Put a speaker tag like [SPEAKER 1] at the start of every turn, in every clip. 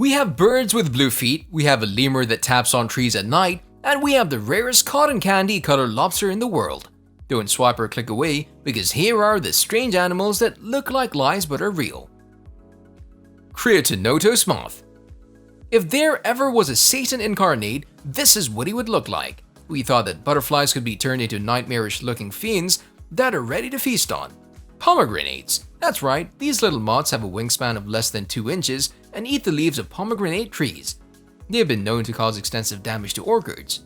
[SPEAKER 1] We have birds with blue feet, we have a lemur that taps on trees at night, and we have the rarest cotton candy colored lobster in the world. Don't swipe or click away, because here are the strange animals that look like lies but are real. Creatonotus moth. If there ever was a Satan incarnate, this is what he would look like. We thought that butterflies could be turned into nightmarish looking fiends that are ready to feast on. Pomegranates. That's right, these little moths have a wingspan of less than 2 inches and eat the leaves of pomegranate trees. They have been known to cause extensive damage to orchards.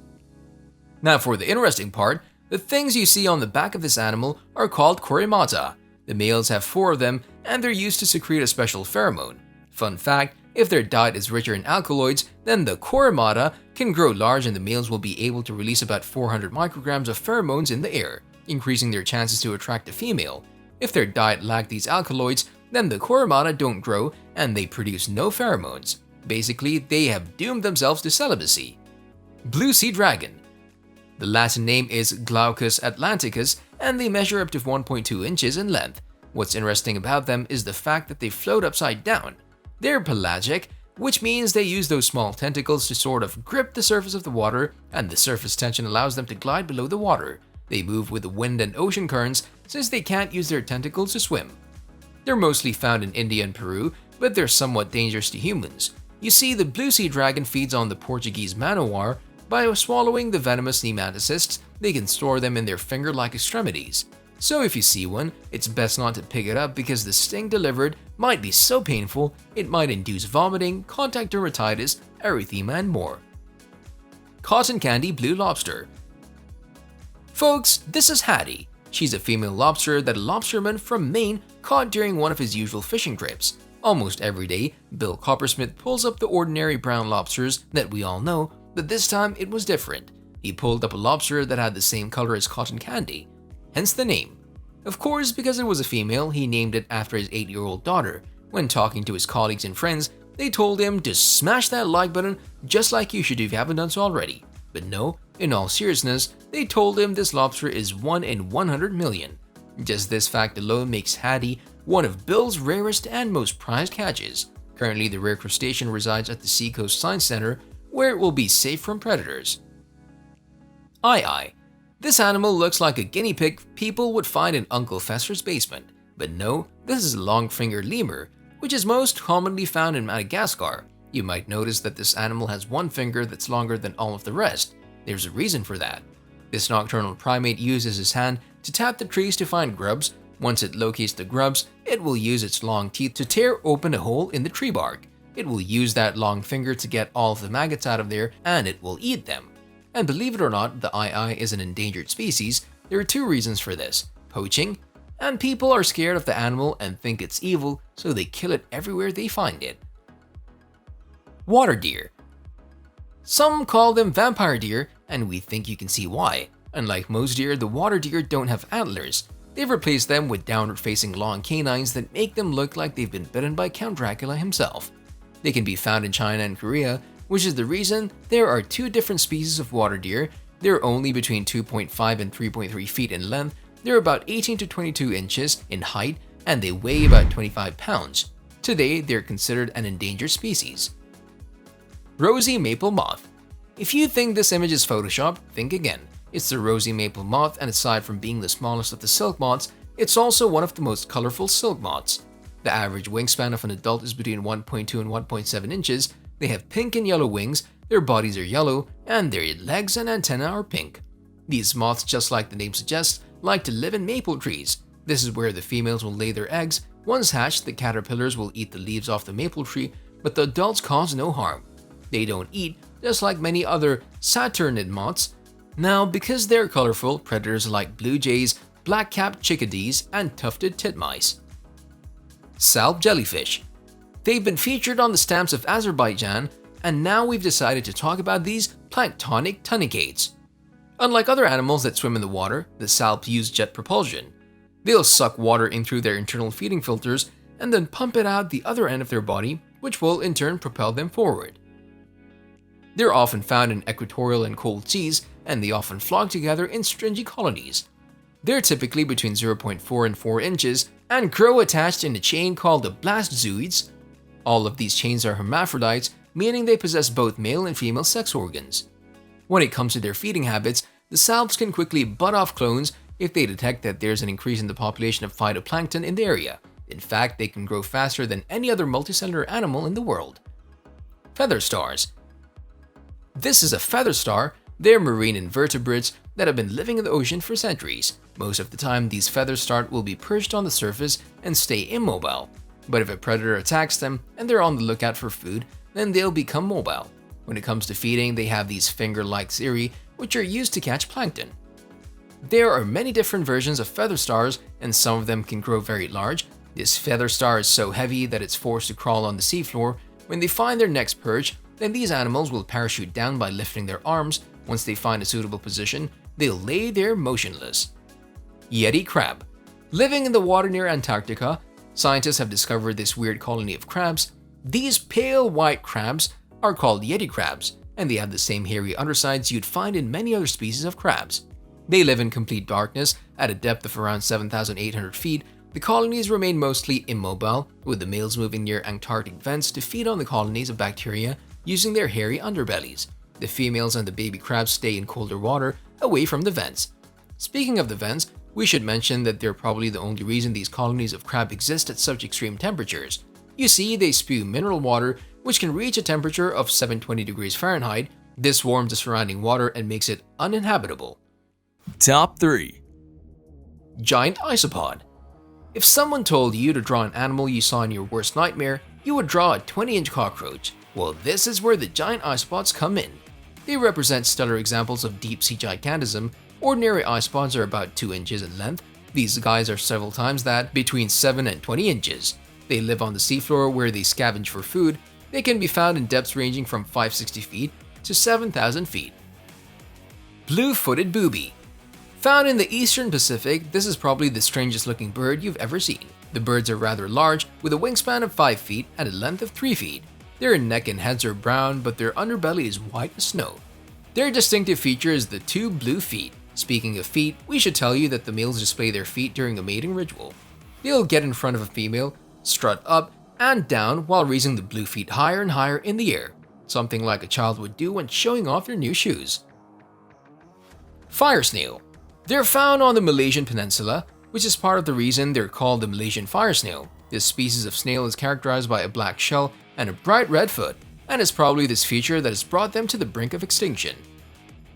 [SPEAKER 1] Now for the interesting part, the things you see on the back of this animal are called chorimata. The males have 4 of them and they're used to secrete a special pheromone. Fun fact, if their diet is richer in alkaloids, then the chorimata can grow large and the males will be able to release about 400 micrograms of pheromones in the air, increasing their chances to attract a female. If their diet lacked these alkaloids, then the chorimata don't grow and they produce no pheromones. Basically, they have doomed themselves to celibacy. Blue sea dragon. The Latin name is Glaucus atlanticus and they measure up to 1.2 inches in length. What's interesting about them is the fact that they float upside down. They're pelagic, which means they use those small tentacles to sort of grip the surface of the water, and the surface tension allows them to glide below the water. They move with the wind and ocean currents since they can't use their tentacles to swim. They're mostly found in India and Peru, but they're somewhat dangerous to humans. You see, the blue sea dragon feeds on the Portuguese manowar. By swallowing the venomous nematocysts, they can store them in their finger-like extremities. So if you see one, it's best not to pick it up because the sting delivered might be so painful it might induce vomiting, contact dermatitis, erythema, and more. Cotton candy blue lobster. Folks, this is Hattie. She's a female lobster that a lobsterman from Maine caught during one of his usual fishing trips. Almost every day, Bill Coppersmith pulls up the ordinary brown lobsters that we all know, but this time it was different. He pulled up a lobster that had the same color as cotton candy. Hence the name. Of course, because it was a female, he named it after his 8-year-old daughter. When talking to his colleagues and friends, they told him to smash that like button just like you should if you haven't done so already. But no, in all seriousness, they told him this lobster is 1 in 100 million. Just this fact alone makes Hattie one of Bill's rarest and most prized catches. Currently, the rare crustacean resides at the Seacoast Science Center, where it will be safe from predators. Eye. This animal looks like a guinea pig people would find in Uncle Fester's basement. But no, this is a long-fingered lemur, which is most commonly found in Madagascar. You might notice that this animal has one finger that's longer than all of the rest. There's a reason for that. This nocturnal primate uses his hand to tap the trees to find grubs. Once it locates the grubs, it will use its long teeth to tear open a hole in the tree bark. It will use that long finger to get all of the maggots out of there and it will eat them. And believe it or not, the eye is an endangered species. There are 2 reasons for this: poaching, and people are scared of the animal and think it's evil, so they kill it everywhere they find it. Water deer. Some call them vampire deer, and we think you can see why. Unlike most deer, the water deer don't have antlers. They've replaced them with downward-facing long canines that make them look like they've been bitten by Count Dracula himself. They can be found in China and Korea, which is the reason there are 2 different species of water deer. They're only between 2.5 and 3.3 feet in length, they're about 18 to 22 inches in height, and they weigh about 25 pounds. Today, they're considered an endangered species. Rosy maple moth. If you think this image is Photoshop, think again. It's the rosy maple moth, and aside from being the smallest of the silk moths, it's also one of the most colorful silk moths. The average wingspan of an adult is between 1.2 and 1.7 inches. They have pink and yellow wings, their bodies are yellow, and their legs and antennae are pink. These moths, just like the name suggests, like to live in maple trees. This is where the females will lay their eggs. Once hatched, the caterpillars will eat the leaves off the maple tree, but the adults cause no harm. They don't eat, just like many other saturnid moths. Now, because they're colorful, predators like blue jays, black-capped chickadees, and tufted titmice. Salp jellyfish. They've been featured on the stamps of Azerbaijan, and now we've decided to talk about these planktonic tunicates. Unlike other animals that swim in the water, the salps use jet propulsion. They'll suck water in through their internal feeding filters and then pump it out the other end of their body, which will in turn propel them forward. They're often found in equatorial and cold seas, and they often flock together in stringy colonies. They're typically between 0.4 and 4 inches and grow attached in a chain called the blastozoids. All of these chains are hermaphrodites, meaning they possess both male and female sex organs. When it comes to their feeding habits, the salps can quickly butt off clones if they detect that there's an increase in the population of phytoplankton in the area. In fact, they can grow faster than any other multicellular animal in the world. Feather stars. This is a feather star. They're marine invertebrates that have been living in the ocean for centuries. Most of the time, these feather stars will be perched on the surface and stay immobile. But if a predator attacks them and they're on the lookout for food, then they'll become mobile. When it comes to feeding, they have these finger-like cirri, which are used to catch plankton. There are many different versions of feather stars, and some of them can grow very large. This feather star is so heavy that it's forced to crawl on the seafloor. When they find their next perch, then these animals will parachute down by lifting their arms. Once they find a suitable position, they'll lay there motionless. Yeti crab. Living in the water near Antarctica, scientists have discovered this weird colony of crabs. These pale white crabs are called yeti crabs, and they have the same hairy undersides you'd find in many other species of crabs. They live in complete darkness at a depth of around 7,800 feet. The colonies remain mostly immobile, with the males moving near Antarctic vents to feed on the colonies of bacteria using their hairy underbellies. The females and the baby crabs stay in colder water away from the vents. Speaking of the vents, we should mention that they're probably the only reason these colonies of crab exist at such extreme temperatures. You see, they spew mineral water, which can reach a temperature of 720 degrees Fahrenheit. This warms the surrounding water and makes it uninhabitable.
[SPEAKER 2] Top 3.
[SPEAKER 1] Giant isopod. If someone told you to draw an animal you saw in your worst nightmare, you would draw a 20-inch cockroach. Well, this is where the giant isopods come in. They represent stellar examples of deep-sea gigantism. Ordinary isopods are about 2 inches in length. These guys are several times that, between 7 and 20 inches. They live on the seafloor where they scavenge for food. They can be found in depths ranging from 560 feet to 7,000 feet. Blue-footed booby. Found in the eastern Pacific, this is probably the strangest looking bird you've ever seen. The birds are rather large, with a wingspan of 5 feet and a length of 3 feet. Their neck and heads are brown, but their underbelly is white as snow. Their distinctive feature is the 2 blue feet. Speaking of feet, we should tell you that the males display their feet during a mating ritual. They'll get in front of a female, strut up and down while raising the blue feet higher and higher in the air, something like a child would do when showing off their new shoes. Fire snail. They're found on the Malaysian peninsula, which is part of the reason they're called the Malaysian fire snail. This species of snail is characterized by a black shell and a bright red foot, and it's probably this feature that has brought them to the brink of extinction.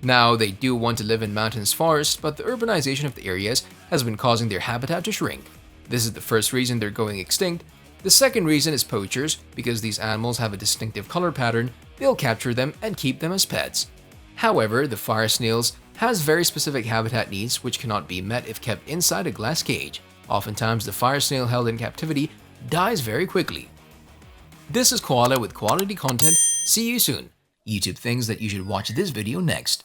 [SPEAKER 1] Now, they do want to live in mountainous forests, but the urbanization of the areas has been causing their habitat to shrink. This is the first reason they're going extinct. The second reason is poachers. Because these animals have a distinctive color pattern, they'll capture them and keep them as pets. However, the fire snails has very specific habitat needs which cannot be met if kept inside a glass cage. Oftentimes, the fire snail held in captivity dies very quickly. This is Koala with quality content. See you soon. YouTube thinks that you should watch this video next.